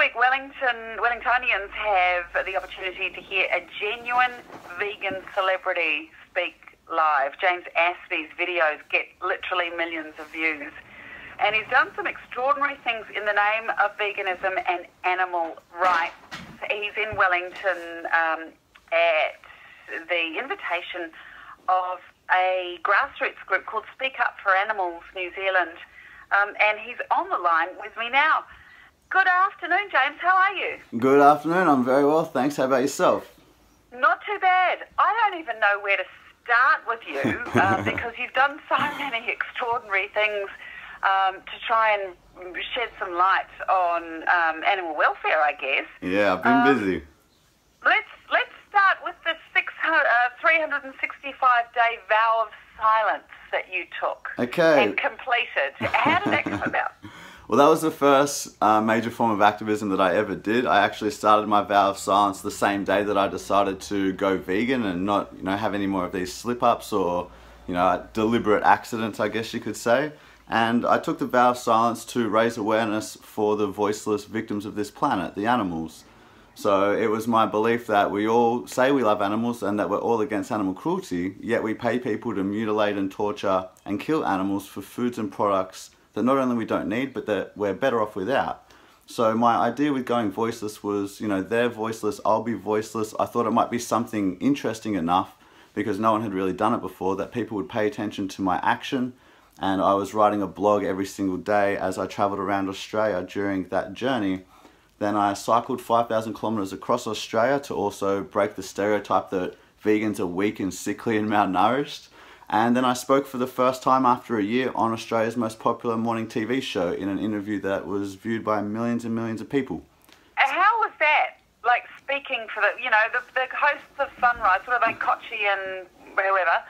week, Wellingtonians have the opportunity to hear a genuine vegan celebrity speak live. James Aspey's videos get literally millions of views. And he's done some extraordinary things in the name of veganism and animal rights. He's in Wellington at the invitation of a grassroots group called Speak Up for Animals New Zealand. And he's on the line with me now. Good afternoon, James. How are you? Good afternoon. I'm very well, thanks. How about yourself? Not too bad. I don't even know where to start with you because you've done so many extraordinary things to try and shed some light on animal welfare, I guess. Yeah, I've been busy. Let's start with the 365-day vow of silence that you took and completed. How did that come about? Well, that was the first major form of activism that I ever did. I actually started my vow of silence the same day that I decided to go vegan and not, have any more of these slip-ups or, deliberate accidents, I guess you could say. And I took the vow of silence to raise awareness for the voiceless victims of this planet, the animals. So it was my belief that we all say we love animals and that we're all against animal cruelty, yet we pay people to mutilate and torture and kill animals for foods and products that not only we don't need, but that we're better off without. So my idea with going voiceless was, they're voiceless, I'll be voiceless. I thought it might be something interesting enough, because no one had really done it before, that people would pay attention to my action. And I was writing a blog every single day as I travelled around Australia during that journey. Then I cycled 5,000 kilometres across Australia to also break the stereotype that vegans are weak and sickly and malnourished. And then I spoke for the first time after a year on Australia's most popular morning TV show in an interview that was viewed by millions and millions of people. And how was that? Like speaking for the hosts of Sunrise, sort of like Kochi and whoever,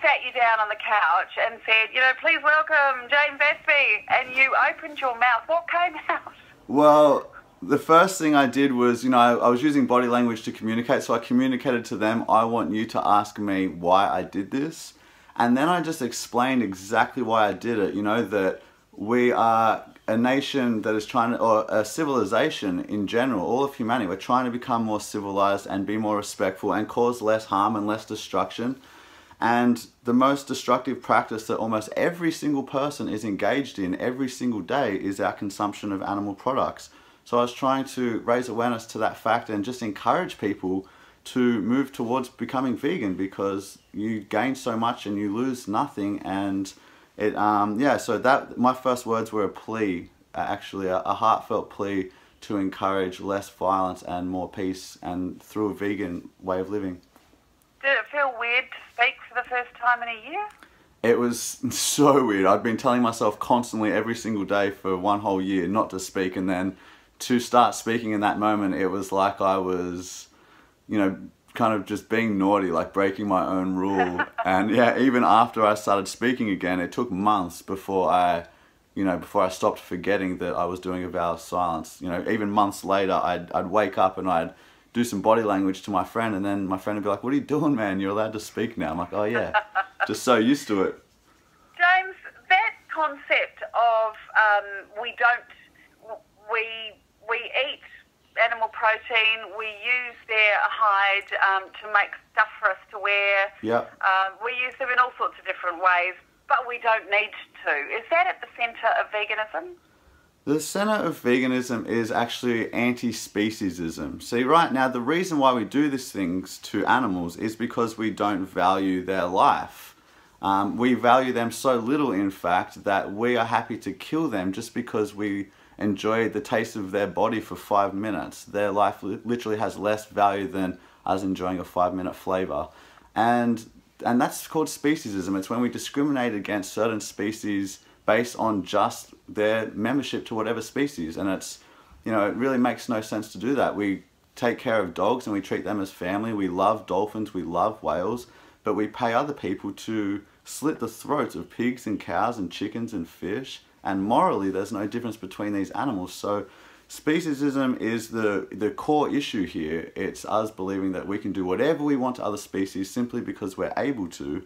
sat you down on the couch and said, please welcome James Aspey, and you opened your mouth. What came out? Well, the first thing I did was, I was using body language to communicate, so I communicated to them, I want you to ask me why I did this. And then I just explained exactly why I did it, that we are a nation that is trying to, or a civilization in general, all of humanity, we're trying to become more civilized and be more respectful and cause less harm and less destruction. And the most destructive practice that almost every single person is engaged in every single day is our consumption of animal products. So I was trying to raise awareness to that fact and just encourage people to move towards becoming vegan, because you gain so much and you lose nothing. And it, so that, my first words were a plea, actually a heartfelt plea to encourage less violence and more peace, and through a vegan way of living. Did it feel weird to speak for the first time in a year? It was so weird. I'd been telling myself constantly every single day for one whole year not to speak, and then to start speaking in that moment, it was like I was, kind of just being naughty, like breaking my own rule. And yeah, even after I started speaking again, it took months before I stopped forgetting that I was doing a vow of silence. Even months later, I'd wake up and I'd do some body language to my friend, and then my friend would be like, what are you doing, man? You're allowed to speak now. I'm like, oh yeah, just so used to it. James, that concept of we eat animal protein, we use their hide to make stuff for us to wear. Yep. We use them in all sorts of different ways, but we don't need to. Is that at the centre of veganism? The centre of veganism is actually anti-speciesism. See, right now, the reason why we do these things to animals is because we don't value their life. We value them so little, in fact, that we are happy to kill them just because we enjoy the taste of their body for 5 minutes. Their life literally has less value than us enjoying a 5-minute flavour. And that's called speciesism. It's when we discriminate against certain species based on just their membership to whatever species. And it's, it really makes no sense to do that. We take care of dogs and we treat them as family. We love dolphins, we love whales, but we pay other people to slit the throats of pigs and cows and chickens and fish. And morally, there's no difference between these animals. So speciesism is the core issue here. It's us believing that we can do whatever we want to other species simply because we're able to.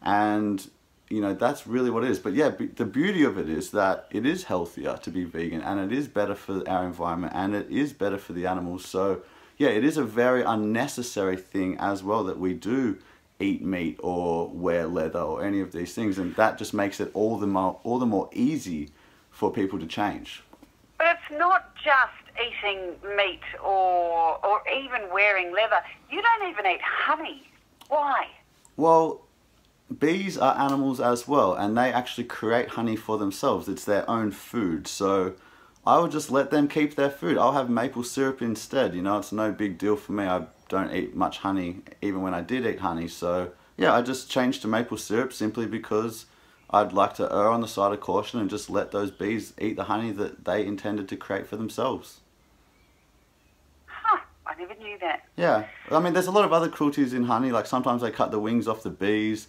And you know, that's really what it is. But yeah, the beauty of it is that it is healthier to be vegan, and it is better for our environment, and it is better for the animals. So yeah, it is a very unnecessary thing as well that we do eat meat or wear leather or any of these things, and that just makes it all the more easy for people to change. But it's not just eating meat or even wearing leather. You don't even eat honey. Why? Well, bees are animals as well, and they actually create honey for themselves. It's their own food. So I would just let them keep their food. I'll have maple syrup instead. You know, it's no big deal for me. I don't eat much honey, even when I did eat honey. So yeah, I just changed to maple syrup simply because I'd like to err on the side of caution and just let those bees eat the honey that they intended to create for themselves. Huh, I never knew that. Yeah, I mean, there's a lot of other cruelties in honey. Like sometimes they cut the wings off the bees,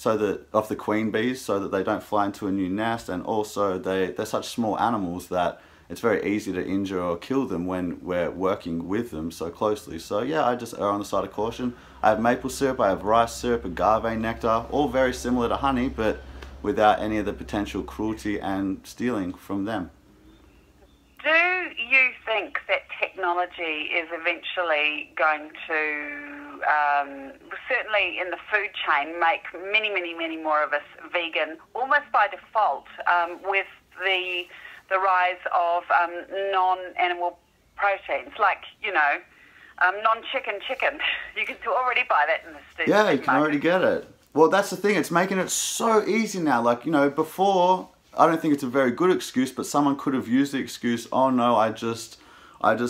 off the queen bees, so that they don't fly into a new nest. And also they're such small animals that it's very easy to injure or kill them when we're working with them so closely. So yeah, I just err on the side of caution. I have maple syrup, I have rice syrup, agave nectar, all very similar to honey, but without any of the potential cruelty and stealing from them. Do you think that technology is eventually going to, certainly in the food chain, make many more of us vegan, almost by default, with the rise of non-animal proteins, like, you know, non-chicken chicken. You can already buy that in the supermarket. Yeah, you can already get it. Well, that's the thing. It's making it so easy now. Like, you know, before, I don't think it's a very good excuse, but someone could have used the excuse, oh no, I just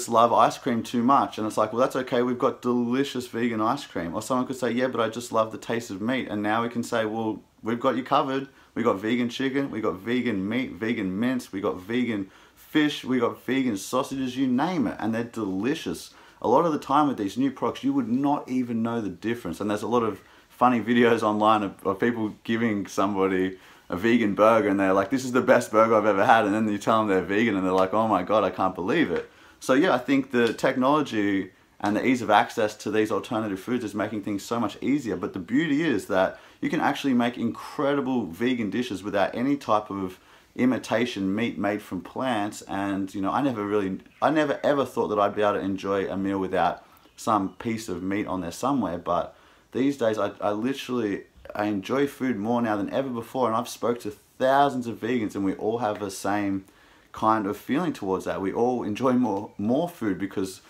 love ice cream too much. And it's like, well, that's okay. We've got delicious vegan ice cream. Or someone could say, yeah, but I just love the taste of meat. And now we can say, well, we've got you covered. We got vegan chicken, we got vegan meat, vegan mince, we got vegan fish, we got vegan sausages, you name it, and they're delicious. A lot of the time with these new products, you would not even know the difference. And there's a lot of funny videos online of people giving somebody a vegan burger, and they're like, this is the best burger I've ever had, and then you tell them they're vegan, and they're like, oh my god, I can't believe it. So yeah, I think the technology and the ease of access to these alternative foods is making things so much easier. But the beauty is that you can actually make incredible vegan dishes without any type of imitation meat made from plants. And you know, I never ever thought that I'd be able to enjoy a meal without some piece of meat on there somewhere. But these days, I literally enjoy food more now than ever before. And I've spoke to thousands of vegans, and we all have the same kind of feeling towards that. We all enjoy more food, because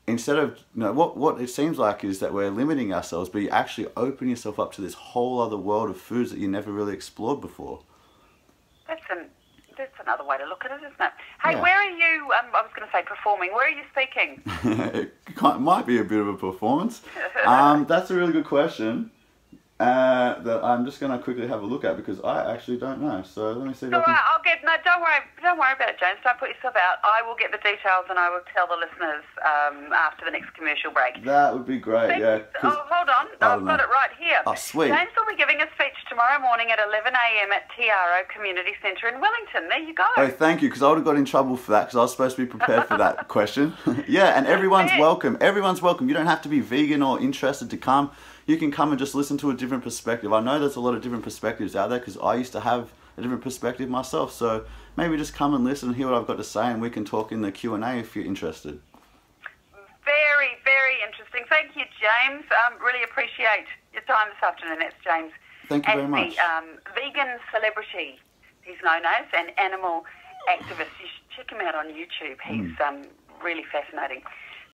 instead of, you know, what it seems like is that we're limiting ourselves, but you actually open yourself up to this whole other world of foods that you never really explored before. That's another way to look at it, isn't it? Hey, Yeah. Where are you, I was going to say performing, where are you speaking? It might be a bit of a performance. That's a really good question that I'm just going to quickly have a look at, because I actually don't know. So let me see if I can... Don't worry about it, James. Don't put yourself out. I will get the details, and I will tell the listeners after the next commercial break. That would be great, yeah. Oh, hold on. I've got it right here. Oh, sweet. James will be giving a speech tomorrow morning at 11 a.m. at Tiaro Community Centre in Wellington. There you go. Oh, thank you, because I would have got in trouble for that, because I was supposed to be prepared for that question. Yeah, and everyone's welcome. Everyone's welcome. You don't have to be vegan or interested to come. You can come and just listen to a different perspective. I know there's a lot of different perspectives out there, because I used to have a different perspective myself. So maybe just come and listen and hear what I've got to say, and we can talk in the Q&A if you're interested. Very interesting. Thank you, James. Really appreciate your time this afternoon. That's James. Thank you very much. Vegan celebrity, he's known as, an animal activist. You should check him out on YouTube. He's really fascinating.